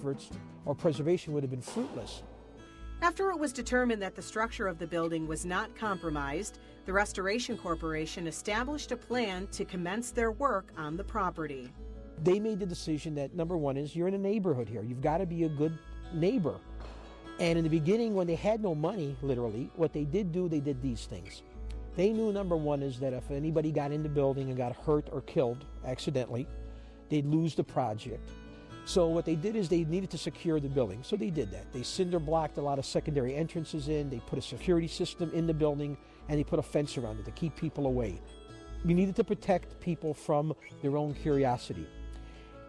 efforts or preservation would have been fruitless. After it was determined that the structure of the building was not compromised, the Restoration Corporation established a plan to commence their work on the property. They made the decision that, number one, is you're in a neighborhood here. You've got to be a good neighbor. And in the beginning, when they had no money, literally, what they did do, they did these things. They knew, number one, is that if anybody got in the building and got hurt or killed accidentally, they'd lose the project. So what they did is they needed to secure the building. So they did that. They cinder blocked a lot of secondary entrances in. They put a security system in the building, and they put a fence around it to keep people away. You needed to protect people from their own curiosity.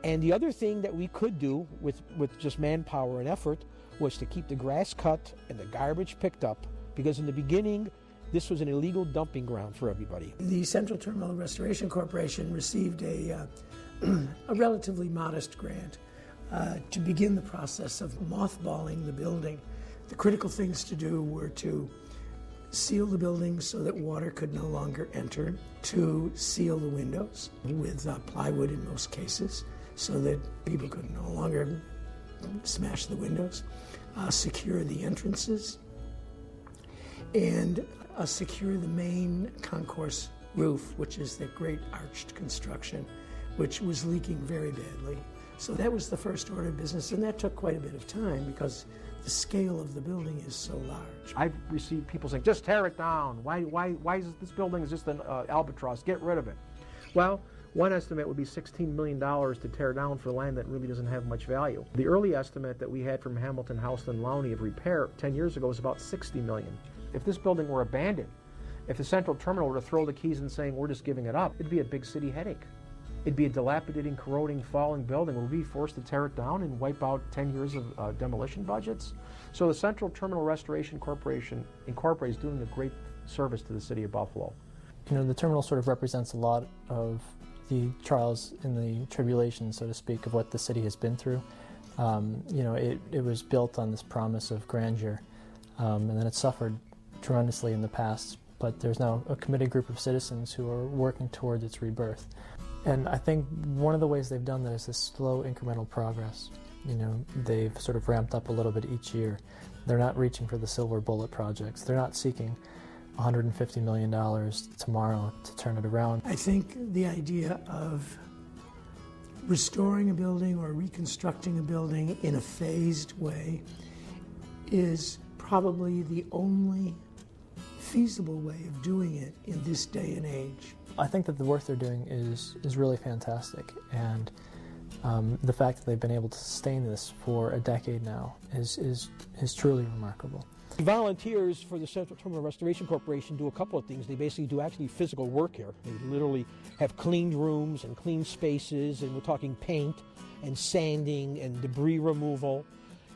And the other thing that we could do with just manpower and effort was to keep the grass cut and the garbage picked up, because in the beginning, this was an illegal dumping ground for everybody. The Central Terminal Restoration Corporation received a relatively modest grant to begin the process of mothballing the building. The critical things to do were to seal the building so that water could no longer enter, to seal the windows with plywood in most cases so that people could no longer smash the windows, secure the entrances, and secure the main concourse roof, which is the great arched construction, which was leaking very badly. So that was the first order of business, and that took quite a bit of time because the scale of the building is so large. I've received people saying, just tear it down. Why is this building is just an albatross? Get rid of it. Well, one estimate would be $16 million to tear down for land that really doesn't have much value. The early estimate that we had from Hamilton Houston Lowney of repair 10 years ago was about $60 million. If this building were abandoned, if the Central Terminal were to throw the keys and saying, we're just giving it up, it'd be a big city headache. It'd be a dilapidating, corroding, falling building. We'd be forced to tear it down and wipe out 10 years of demolition budgets. So the Central Terminal Restoration Corporation Incorporated is doing a great service to the city of Buffalo. You know, the terminal sort of represents a lot of the trials and the tribulations, so to speak, of what the city has been through. You know, it was built on this promise of grandeur, and then it suffered tremendously in the past, but there's now a committed group of citizens who are working towards its rebirth. And I think one of the ways they've done that is this slow incremental progress. You know, they've sort of ramped up a little bit each year. They're not reaching for the silver bullet projects. They're not seeking $150 million tomorrow to turn it around. I think the idea of restoring a building or reconstructing a building in a phased way is probably the only feasible way of doing it in this day and age. I think that the work they're doing is really fantastic, and the fact that they've been able to sustain this for a decade now is truly remarkable. Volunteers for the Central Terminal Restoration Corporation do a couple of things. They basically do actually physical work here. They literally have cleaned rooms and cleaned spaces, and we're talking paint and sanding and debris removal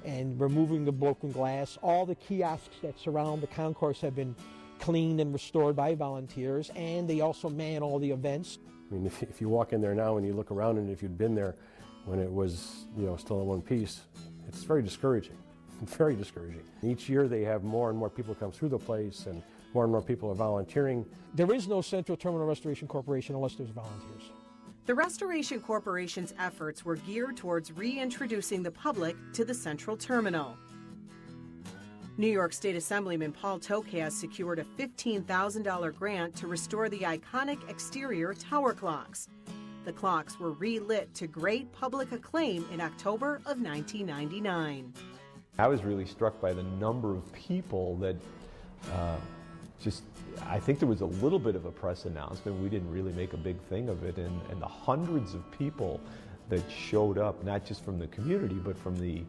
and removing the broken glass. All the kiosks that surround the concourse have been cleaned and restored by volunteers, and they also man all the events. I mean, if you walk in there now and you look around, and if you'd been there when it was, you know, still in one piece, it's very discouraging. Very discouraging. Each year they have more and more people come through the place, and more people are volunteering. There is no Central Terminal Restoration Corporation unless there's volunteers. The Restoration Corporation's efforts were geared towards reintroducing the public to the Central Terminal. New York State Assemblyman Paul Tokaz secured a $15,000 grant to restore the iconic exterior tower clocks. The clocks were relit to great public acclaim in October of 1999. I was really struck by the number of people that I think there was a little bit of a press announcement. We didn't really make a big thing of it, and the hundreds of people that showed up, not just from the community, but from the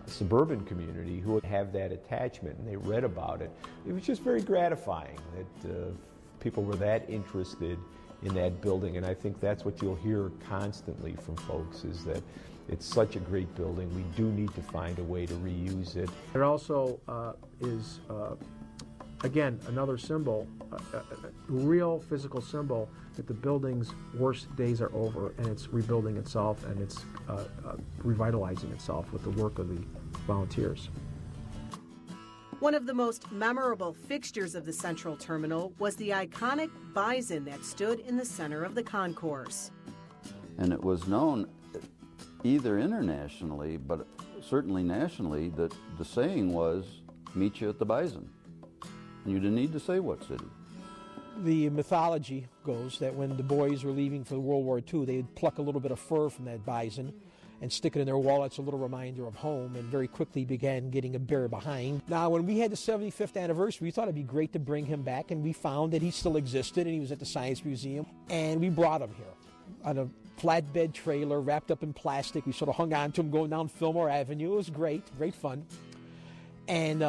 suburban community who would have that attachment, and they read about it. It was just very gratifying that people were that interested in that building, and I think that's what you'll hear constantly from folks, is that it's such a great building. We do need to find a way to reuse it. It also is, again, another symbol, a real physical symbol that the building's worst days are over, and it's rebuilding itself, and it's revitalizing itself with the work of the volunteers. One of the most memorable fixtures of the Central Terminal was the iconic bison that stood in the center of the concourse. And it was known either internationally, but certainly nationally, that the saying was, meet you at the Bison. And you didn't need to say what city. The mythology goes that when the boys were leaving for World War II, they'd pluck a little bit of fur from that bison and stick it in their wallets, a little reminder of home, and very quickly began getting a bear behind. Now, when we had the 75th anniversary, we thought it'd be great to bring him back, and we found that he still existed, and he was at the Science Museum, and we brought him here on a flatbed trailer wrapped up in plastic. We sort of hung on to him going down Fillmore Avenue. It was great fun. And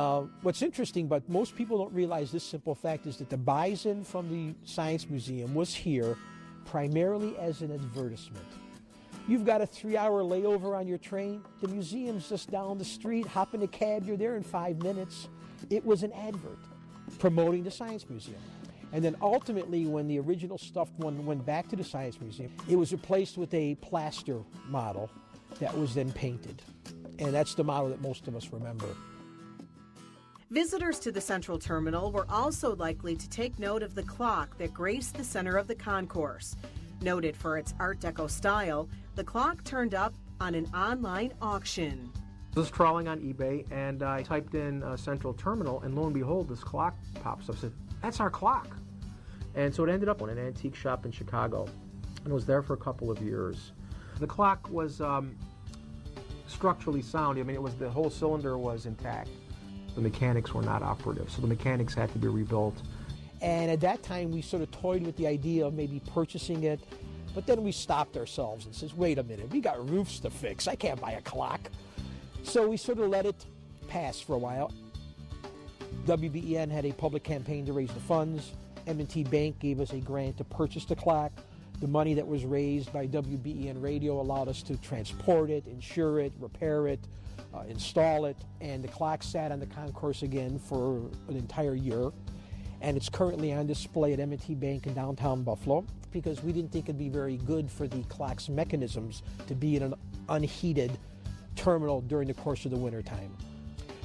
what's interesting, but most people don't realize this simple fact, is that the bison from the Science Museum was here primarily as an advertisement. You've got a 3-hour layover on your train. The museum's just down the street. Hop in a cab, you're there in 5 minutes. It was an advert promoting the Science Museum. And then ultimately, when the original stuffed one went back to the Science Museum, it was replaced with a plaster model that was then painted. And that's the model that most of us remember. Visitors to the Central Terminal were also likely to take note of the clock that graced the center of the concourse. Noted for its Art Deco style, the clock turned up on an online auction. I was trawling on eBay, and I typed in Central Terminal, and lo and behold, this clock pops up. I said, that's our clock. And so it ended up in an antique shop in Chicago, and it was there for a couple of years. The clock was structurally sound. I mean, the whole cylinder was intact. The mechanics were not operative, so the mechanics had to be rebuilt. And at that time, we sort of toyed with the idea of maybe purchasing it, but then we stopped ourselves and says, wait a minute, we got roofs to fix. I can't buy a clock. So we sort of let it pass for a while. WBEN had a public campaign to raise the funds. M&T Bank gave us a grant to purchase the clock. The money that was raised by WBEN Radio allowed us to transport it, insure it, repair it, install it, and the clock sat on the concourse again for an entire year. And it's currently on display at M&T Bank in downtown Buffalo because we didn't think it'd be very good for the clock's mechanisms to be in an unheated terminal during the course of the winter time.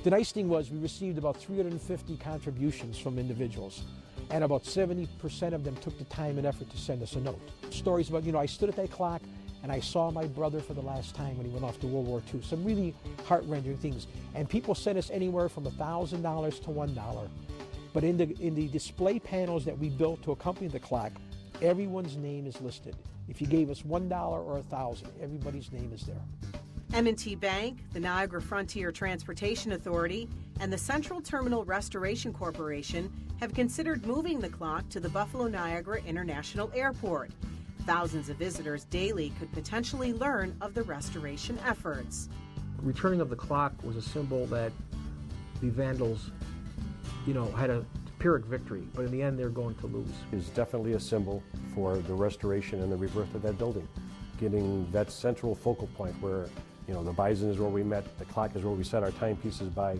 The nice thing was we received about 350 contributions from individuals, and about 70% of them took the time and effort to send us a note. Stories about, I stood at that clock and I saw my brother for the last time when he went off to World War II. Some really heart-rending things. And people sent us anywhere from $1,000 to $1. But in the display panels that we built to accompany the clock, everyone's name is listed. If you gave us $1 or $1,000, everybody's name is there. M&T Bank, the Niagara Frontier Transportation Authority, and the Central Terminal Restoration Corporation have considered moving the clock to the Buffalo Niagara International Airport. Thousands of visitors daily could potentially learn of the restoration efforts. Returning of the clock was a symbol that the Vandals, had a Pyrrhic victory, but in the end they're going to lose. It's definitely a symbol for the restoration and the rebirth of that building. Getting that central focal point where, the Bison is where we met, the clock is where we set our timepieces by.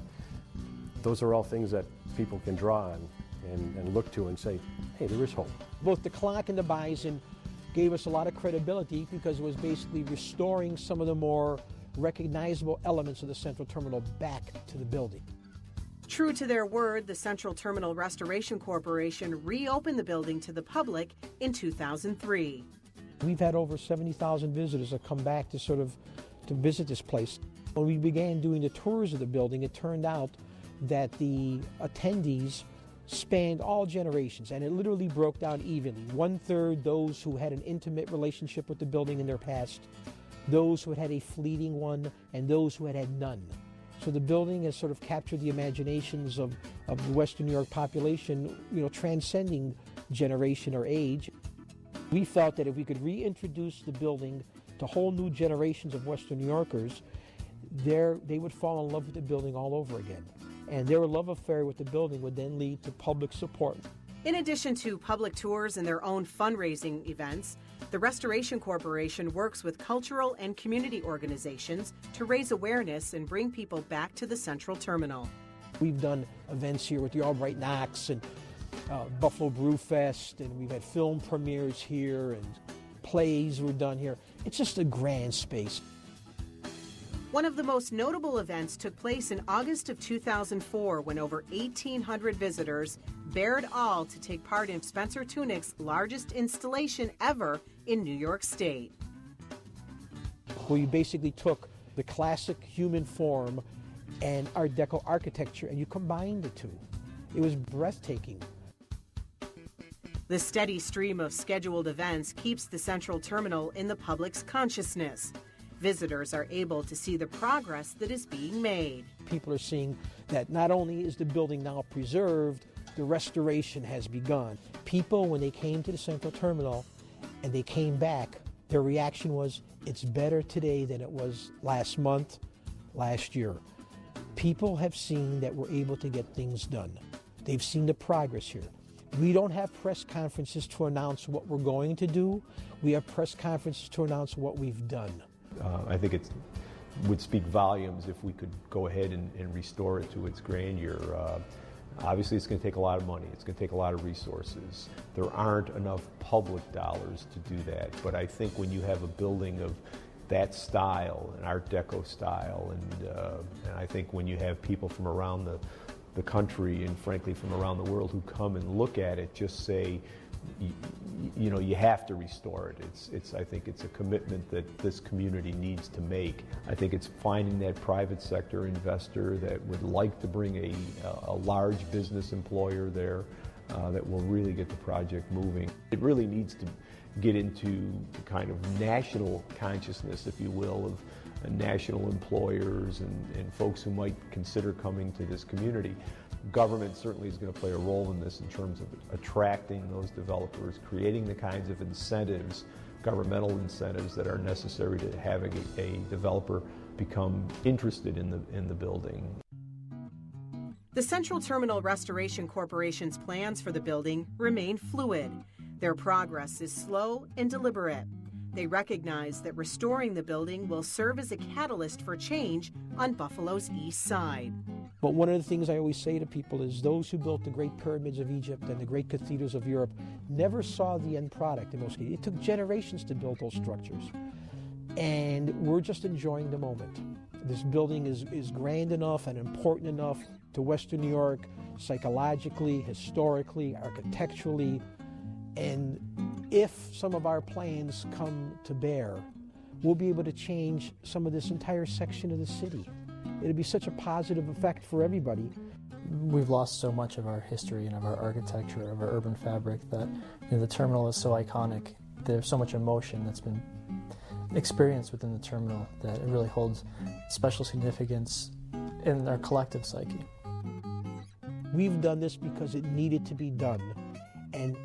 Those are all things that people can draw on and look to and say, hey, there is hope. Both the clock and the Bison gave us a lot of credibility because it was basically restoring some of the more recognizable elements of the Central Terminal back to the building. True to their word, the Central Terminal Restoration Corporation reopened the building to the public in 2003. We've had over 70,000 visitors that come back to visit this place. When we began doing the tours of the building, it turned out that the attendees spanned all generations, and it literally broke down evenly. 1/3 those who had an intimate relationship with the building in their past, those who had had a fleeting one, and those who had had none. So the building has sort of captured the imaginations of the Western New York population, transcending generation or age. We felt that if we could reintroduce the building to whole new generations of Western New Yorkers, they would fall in love with the building all over again. And their love affair with the building would then lead to public support. In addition to public tours and their own fundraising events, the Restoration Corporation works with cultural and community organizations to raise awareness and bring people back to the Central Terminal. We've done events here with the Albright Knox and Buffalo Brew Fest, and we've had film premieres here, and plays were done here. It's just a grand space. One of the most notable events took place in August of 2004 when over 1,800 visitors bared all to take part in Spencer Tunick's largest installation ever in New York State. where you basically took the classic human form and Art Deco architecture and you combined the two. It was breathtaking. The steady stream of scheduled events keeps the Central Terminal in the public's consciousness. Visitors are able to see the progress that is being made. People are seeing that not only is the building now preserved, the restoration has begun. People, when they came to the Central Terminal and they came back, their reaction was, it's better today than it was last month, last year. People have seen that we're able to get things done. They've seen the progress here. We don't have press conferences to announce what we're going to do. We have press conferences to announce what we've done. I think it would speak volumes if we could go ahead and restore it to its grandeur. Obviously, it's going to take a lot of money. It's going to take a lot of resources. There aren't enough public dollars to do that. But I think when you have a building of that style, an Art Deco style, and I think when you have people from around the country and frankly from around the world who come and look at it, just say, you know, you have to restore it. I think it's a commitment that this community needs to make. I think it's finding that private sector investor that would like to bring a large business employer there that will really get the project moving. It really needs to get into the kind of national consciousness, if you will, of national employers and folks who might consider coming to this community. Government certainly is going to play a role in this in terms of attracting those developers, creating the kinds of incentives, governmental incentives that are necessary to having a developer become interested in the building. The Central Terminal Restoration Corporation's plans for the building remain fluid. Their progress is slow and deliberate. They recognize that restoring the building will serve as a catalyst for change on Buffalo's east side. But one of the things I always say to people is those who built the great pyramids of Egypt and the great cathedrals of Europe never saw the end product in most cases. It took generations to build those structures. And we're just enjoying the moment. This building is grand enough and important enough to Western New York, psychologically, historically, architecturally. And if some of our plans come to bear, we'll be able to change some of this entire section of the city. It'll be such a positive effect for everybody. We've lost so much of our history and of our architecture, of our urban fabric, that the terminal is so iconic. There's so much emotion that's been experienced within the terminal that it really holds special significance in our collective psyche. We've done this because it needed to be done, and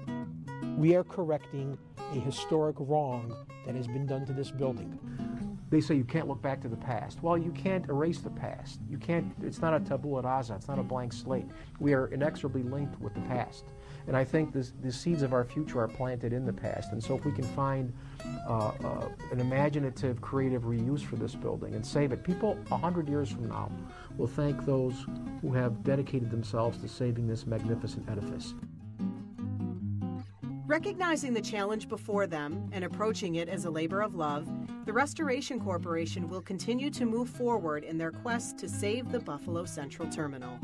we are correcting a historic wrong that has been done to this building. They say you can't look back to the past. Well, you can't erase the past. You can't, it's not a tabula rasa, it's not a blank slate. We are inexorably linked with the past. And I think the seeds of our future are planted in the past. And so if we can find an imaginative, creative reuse for this building and save it, people 100 years from now will thank those who have dedicated themselves to saving this magnificent edifice. Recognizing the challenge before them and approaching it as a labor of love, the Restoration Corporation will continue to move forward in their quest to save the Buffalo Central Terminal.